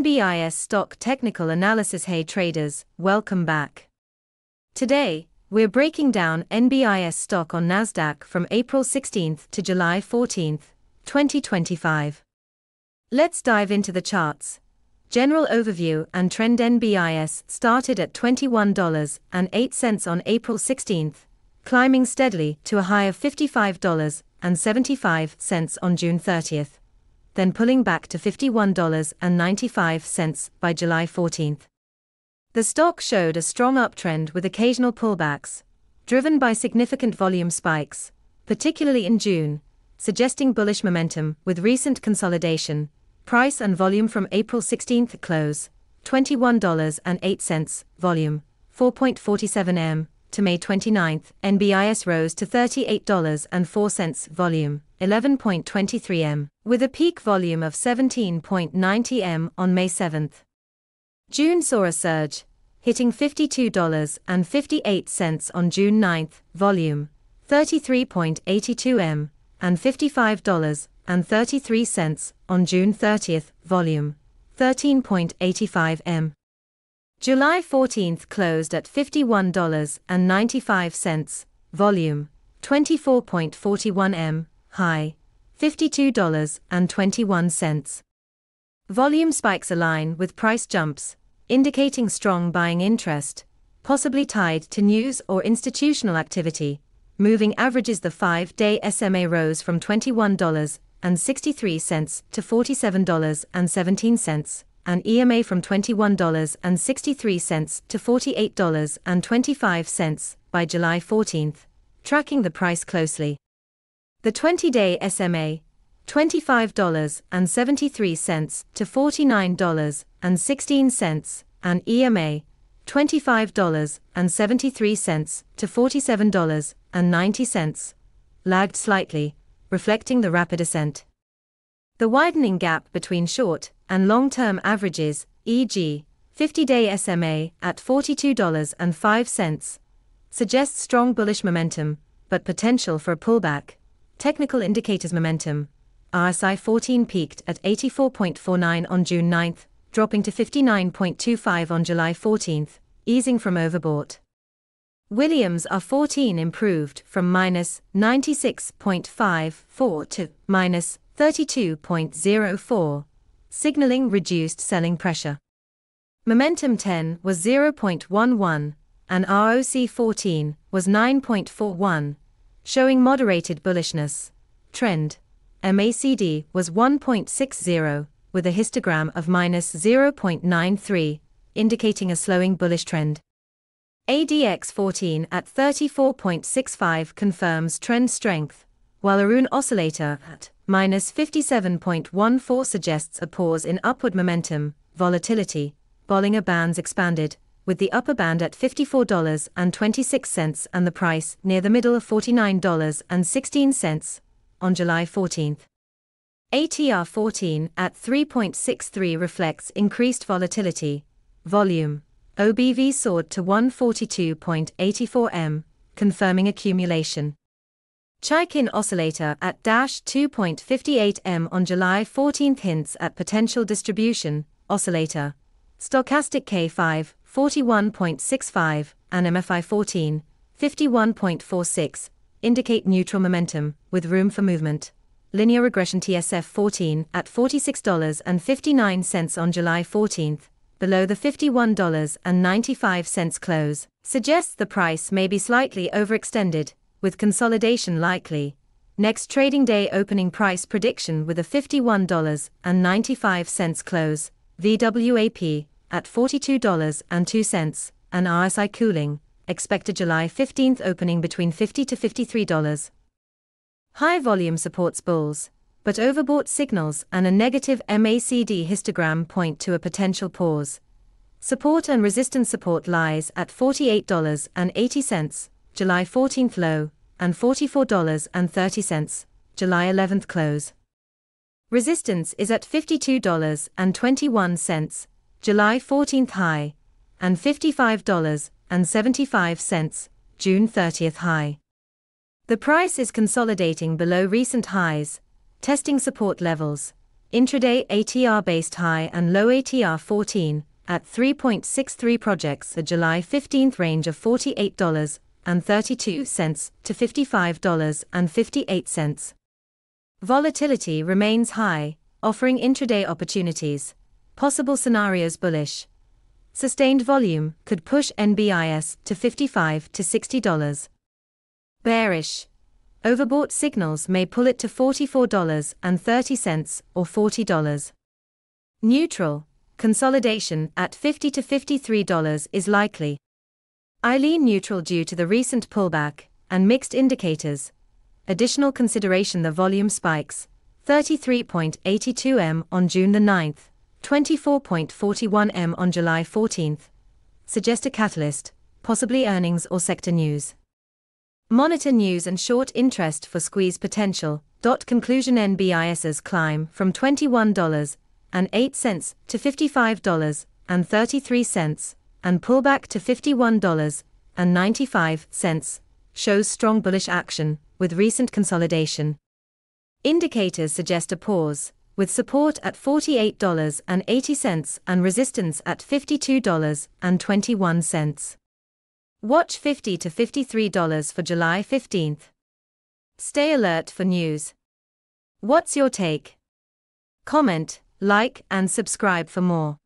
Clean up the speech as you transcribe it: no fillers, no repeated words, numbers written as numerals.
NBIS Stock Technical Analysis. Hey traders, welcome back. Today, we're breaking down NBIS stock on Nasdaq from April 16th to July 14th, 2025. Let's dive into the charts. General overview and trend. NBIS started at $21.08 on April 16th, climbing steadily to a high of $55.75 on June 30th. Then pulling back to $51.95 by July 14th. The stock showed a strong uptrend with occasional pullbacks, driven by significant volume spikes, particularly in June, suggesting bullish momentum with recent consolidation. Price and volume from April 16th close, $21.08, volume, 4.47 m, to May 29th, NBIS rose to $38.04, volume, 11.23 m, with a peak volume of 17.90 m on May 7th. June saw a surge, hitting $52.58 on June 9th, volume, 33.82 m, and $55.33 on June 30th, volume, 13.85 m. July 14th closed at $51.95, volume, 24.41 m, high, $52.21. Volume spikes align with price jumps, indicating strong buying interest, possibly tied to news or institutional activity. Moving averages. The 5-day SMA rose from $21.63 to $47.17, and EMA from $21.63 to $48.25 by July 14th, tracking the price closely. The 20-day SMA, $25.73 to $49.16, and EMA, $25.73 to $47.90, lagged slightly, reflecting the rapid ascent. The widening gap between short and long-term averages, e.g., 50-day SMA at $42.05, suggests strong bullish momentum, but potential for a pullback. Technical indicators. Momentum. RSI 14 peaked at 84.49 on June 9th, dropping to 59.25 on July 14th, easing from overbought. Williams R14 improved from -96.54 to -32.04, signaling reduced selling pressure. Momentum 10 was 0.11, and ROC 14 was 9.41, showing moderated bullishness. Trend. MACD was 1.60, with a histogram of -0.93, indicating a slowing bullish trend. ADX 14 at 34.65 confirms trend strength, while Arun oscillator at -57.14 suggests a pause in upward momentum. Volatility. Bollinger Bands expanded, with the upper band at $54.26 and the price near the middle of $49.16 on July 14th. ATR 14 at 3.63 reflects increased volatility. Volume. OBV soared to 142.84 m, confirming accumulation. Chaikin oscillator at -2.58 m on July 14th hints at potential distribution. Oscillator. Stochastic K5, 41.65, and MFI 14, 51.46, indicate neutral momentum, with room for movement. Linear regression. TSF 14 at $46.59 on July 14th, below the $51.95 close, suggests the price may be slightly overextended, with consolidation likely. Next trading day opening price prediction with a $51.95 close, VWAP at $42.02, and RSI cooling, expected July 15th opening between $50 to $53. High volume supports bulls, but overbought signals and a negative MACD histogram point to a potential pause. Support and resistance. Support lies at $48.80, July 14th low, and $44.30, July 11th close. Resistance is at $52.21, July 14th high, and $55.75, June 30th high. The price is consolidating below recent highs, testing support levels. Intraday ATR-based high and low ATR 14 at 3.63 projects a July 15 range of $48.32 to $55.58. Volatility remains high, offering intraday opportunities. Possible scenarios bullish. Sustained volume could push NBIS to $55 to $60. Bearish. Overbought signals may pull it to $44.30 or $40. Neutral. Consolidation at $50 to $53 is likely. I lean neutral due to the recent pullback and mixed indicators. Additional consideration: the volume spikes 33.82 m on June the 9th, 24.41 m on July 14th. Suggest a catalyst, possibly earnings or sector news. Monitor news and short interest for squeeze potential. Conclusion: NBIS's climb from $21.08 to $55.33 and pullback to $51.95 shows strong bullish action, with recent consolidation. Indicators suggest a pause, with support at $48.80 and resistance at $52.21. Watch $50 to $53 for July 15th. Stay alert for news. What's your take? Comment, like, and subscribe for more.